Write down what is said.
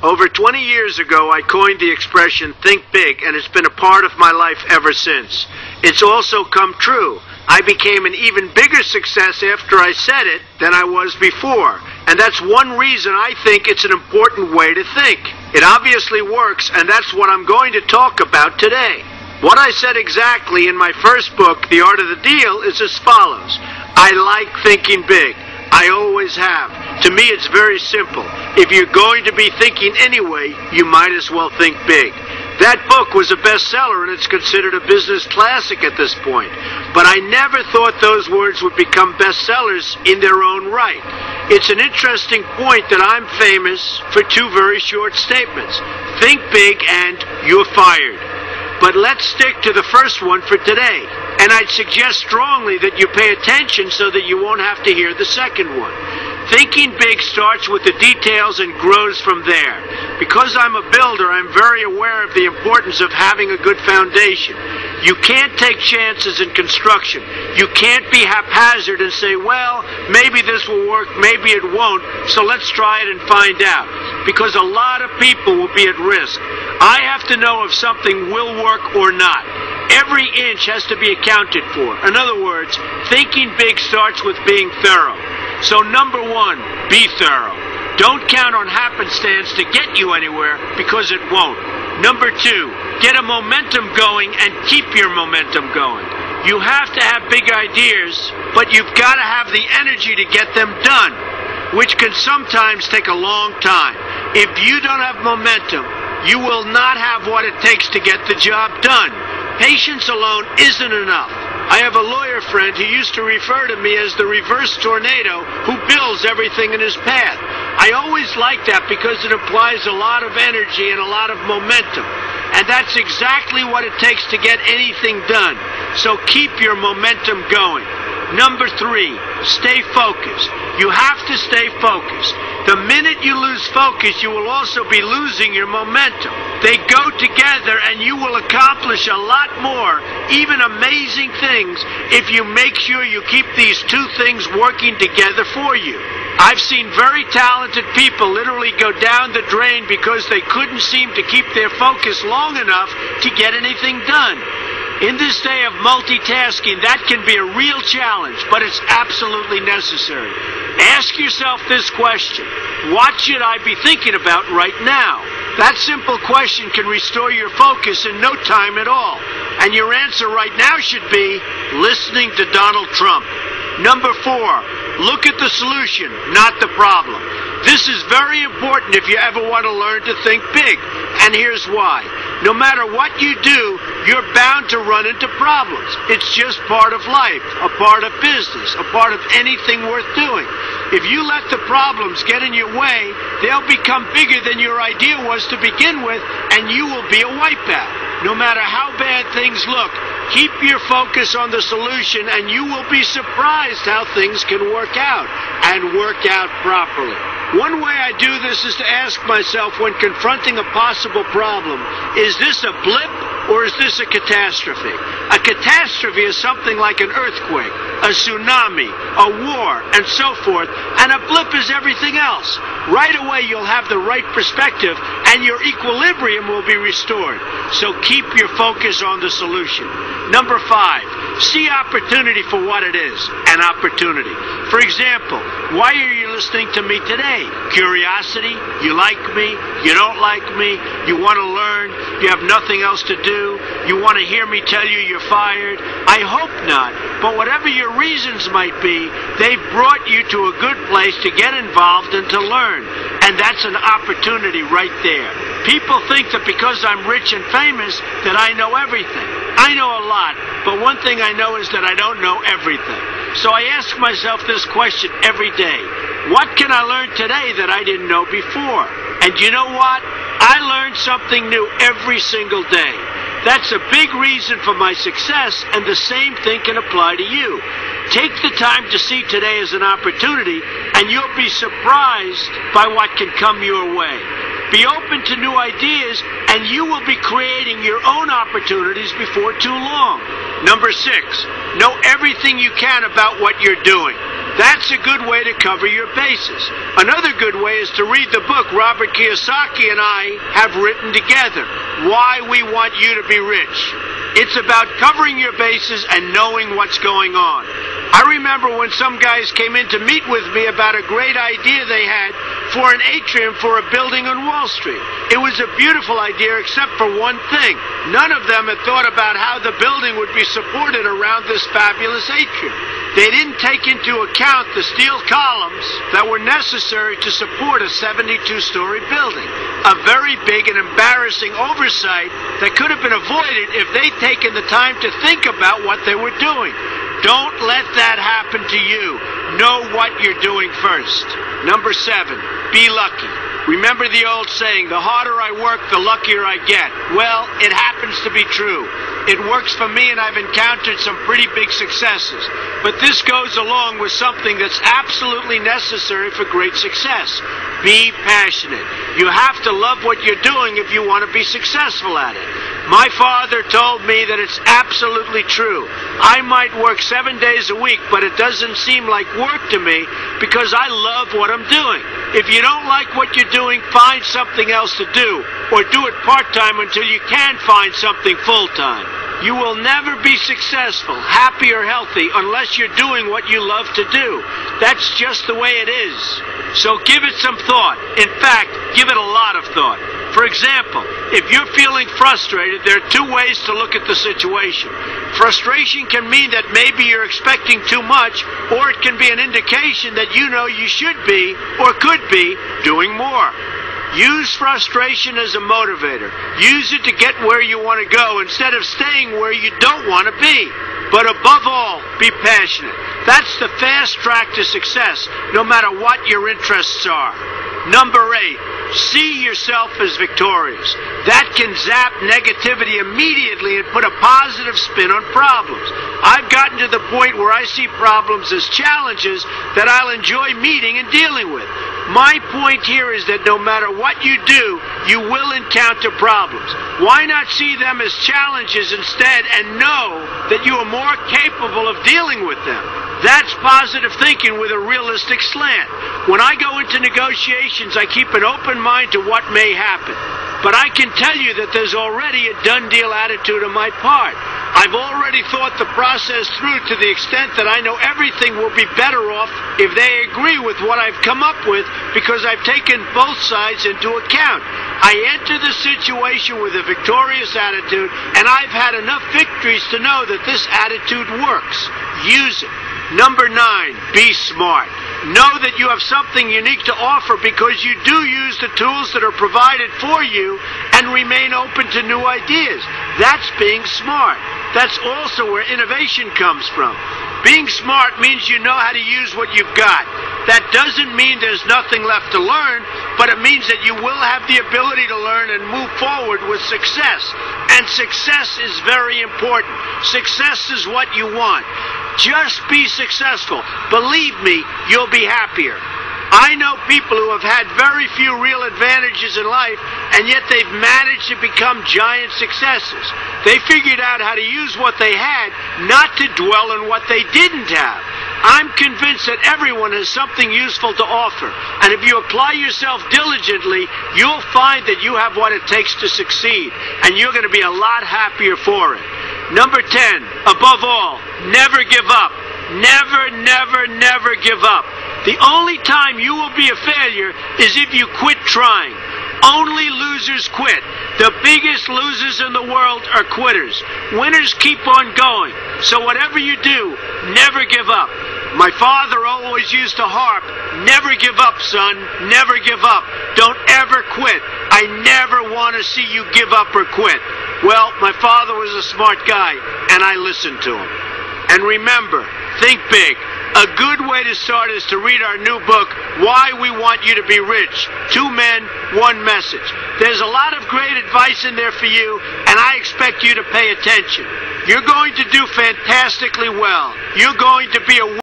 Over 20 years ago, I coined the expression think big, and it's been a part of my life ever since. It's also come true. I became an even bigger success after I said it than I was before. And that's one reason I think it's an important way to think. It obviously works, and that's what I'm going to talk about today. What I said exactly in my first book, The Art of the Deal, is as follows. I like thinking big. I always have. To me, it's very simple. If you're going to be thinking anyway, you might as well think big. That book was a bestseller, and it's considered a business classic at this point. But I never thought those words would become bestsellers in their own right. It's an interesting point that I'm famous for two very short statements. Think big and you're fired. But let's stick to the first one for today. And I'd suggest strongly that you pay attention so that you won't have to hear the second one. Thinking big starts with the details and grows from there. Because I'm a builder, I'm very aware of the importance of having a good foundation. You can't take chances in construction. You can't be haphazard and say, well, maybe this will work, maybe it won't, so let's try it and find out. Because a lot of people will be at risk. I have to know if something will work or not. Every inch has to be accounted for. In other words, thinking big starts with being thorough. So number one, be thorough. Don't count on happenstance to get you anywhere, because it won't. Number two, get a momentum going and keep your momentum going. You have to have big ideas, but you've got to have the energy to get them done, which can sometimes take a long time. If you don't have momentum, you will not have what it takes to get the job done. Patience alone isn't enough. I have a lawyer friend who used to refer to me as the reverse tornado who builds everything in his path. I always like that because it implies a lot of energy and a lot of momentum. And that's exactly what it takes to get anything done. So keep your momentum going. Number three, stay focused. You have to stay focused. The minute you lose focus, you will also be losing your momentum. They go together, and you will accomplish a lot more, even amazing things, if you make sure you keep these two things working together for you. I've seen very talented people literally go down the drain because they couldn't seem to keep their focus long enough to get anything done. In this day of multitasking, that can be a real challenge, but it's absolutely necessary. Ask yourself this question: what should I be thinking about right now? That simple question can restore your focus in no time at all. And your answer right now should be listening to Donald Trump. Number four, look at the solution, not the problem. This is very important if you ever want to learn to think big. And here's why. No matter what you do, you're bound to run into problems. It's just part of life, a part of business, a part of anything worth doing. If you let the problems get in your way, they'll become bigger than your idea was to begin with, and you will be a wipeout. No matter how bad things look, keep your focus on the solution, and you will be surprised how things can work out, and work out properly. One way I do this is to ask myself when confronting a possible problem, is this a blip or is this a catastrophe? A catastrophe is something like an earthquake, a tsunami, a war, and so forth, and a blip is everything else. Right away you'll have the right perspective and your equilibrium will be restored. So keep your focus on the solution. Number five, see opportunity for what it is, an opportunity. For example, why are you listening to me today? Curiosity? You like me? You don't like me? You want to learn? You have nothing else to do? You want to hear me tell you you're fired? I hope not. But whatever your reasons might be, they've brought you to a good place to get involved and to learn. And that's an opportunity right there. People think that because I'm rich and famous that I know everything. I know a lot, but one thing I know is that I don't know everything. So I ask myself this question every day. What can I learn today that I didn't know before? And you know what? I learn something new every single day. That's a big reason for my success, and the same thing can apply to you. Take the time to see today as an opportunity, and you'll be surprised by what can come your way. Be open to new ideas, and you will be creating your own opportunities before too long. Number six, know everything you can about what you're doing. That's a good way to cover your bases. Another good way is to read the book Robert Kiyosaki and I have written together, Why We Want You to Be Rich. It's about covering your bases and knowing what's going on. I remember when some guys came in to meet with me about a great idea they had for an atrium for a building on Wall Street. It was a beautiful idea except for one thing. None of them had thought about how the building would be supported around this fabulous atrium. They didn't take into account the steel columns that were necessary to support a 72-story building. A very big and embarrassing oversight that could have been avoided if they'd taken the time to think about what they were doing. Don't let that happen to you. Know what you're doing first. Number 7, be lucky. Remember the old saying, the harder I work, the luckier I get. Well, it happens to be true. It works for me, and I've encountered some pretty big successes. But this goes along with something that's absolutely necessary for great success. Be passionate. You have to love what you're doing if you want to be successful at it. My father told me that it's absolutely true. I might work 7 days a week, but it doesn't seem like work to me because I love what I'm doing. If you don't like what you're doing, find something else to do, or do it part-time until you can find something full-time. You will never be successful, happy, or healthy unless you're doing what you love to do. That's just the way it is. So give it some thought. In fact, give it a lot of thought. For example, if you're feeling frustrated, there are 2 ways to look at the situation. Frustration can mean that maybe you're expecting too much, or it can be an indication that you know you should be, or could be, doing more. Use frustration as a motivator. Use it to get where you want to go instead of staying where you don't want to be. But above all, be passionate. That's the fast track to success, no matter what your interests are. Number 8, see yourself as victorious. That can zap negativity immediately and put a positive spin on problems. I've gotten to the point where I see problems as challenges that I'll enjoy meeting and dealing with. My point here is that no matter what you do, you will encounter problems. Why not see them as challenges instead and know that you are more capable of dealing with them? That's positive thinking with a realistic slant. When I go into negotiations, I keep an open mind to what may happen. But I can tell you that there's already a done deal attitude on my part. I've already thought the process through to the extent that I know everything will be better off if they agree with what I've come up with because I've taken both sides into account. I enter the situation with a victorious attitude, and I've had enough victories to know that this attitude works. Use it. Number 9, be smart. Know that you have something unique to offer because you do use the tools that are provided for you and remain open to new ideas. That's being smart. That's also where innovation comes from. Being smart means you know how to use what you've got. That doesn't mean there's nothing left to learn, but it means that you will have the ability to learn and move forward with success. And success is very important. Success is what you want. Just be successful. Believe me, you'll be happier. I know people who have had very few real advantages in life, and yet they've managed to become giant successes. They figured out how to use what they had, not to dwell on what they didn't have. I'm convinced that everyone has something useful to offer, and if you apply yourself diligently, you'll find that you have what it takes to succeed, and you're going to be a lot happier for it. Number 10, above all, never give up. Never, never, never give up. The only time you will be a failure is if you quit trying. Only losers quit. The biggest losers in the world are quitters. Winners keep on going. So whatever you do, never give up. My father always used to harp, never give up, son, never give up. Don't ever quit. I never want to see you give up or quit. Well, my father was a smart guy, and I listened to him. And remember, think big. A good way to start is to read our new book, Why We Want You to Be Rich. 2 men, 1 message. There's a lot of great advice in there for you, and I expect you to pay attention. You're going to do fantastically well. You're going to be a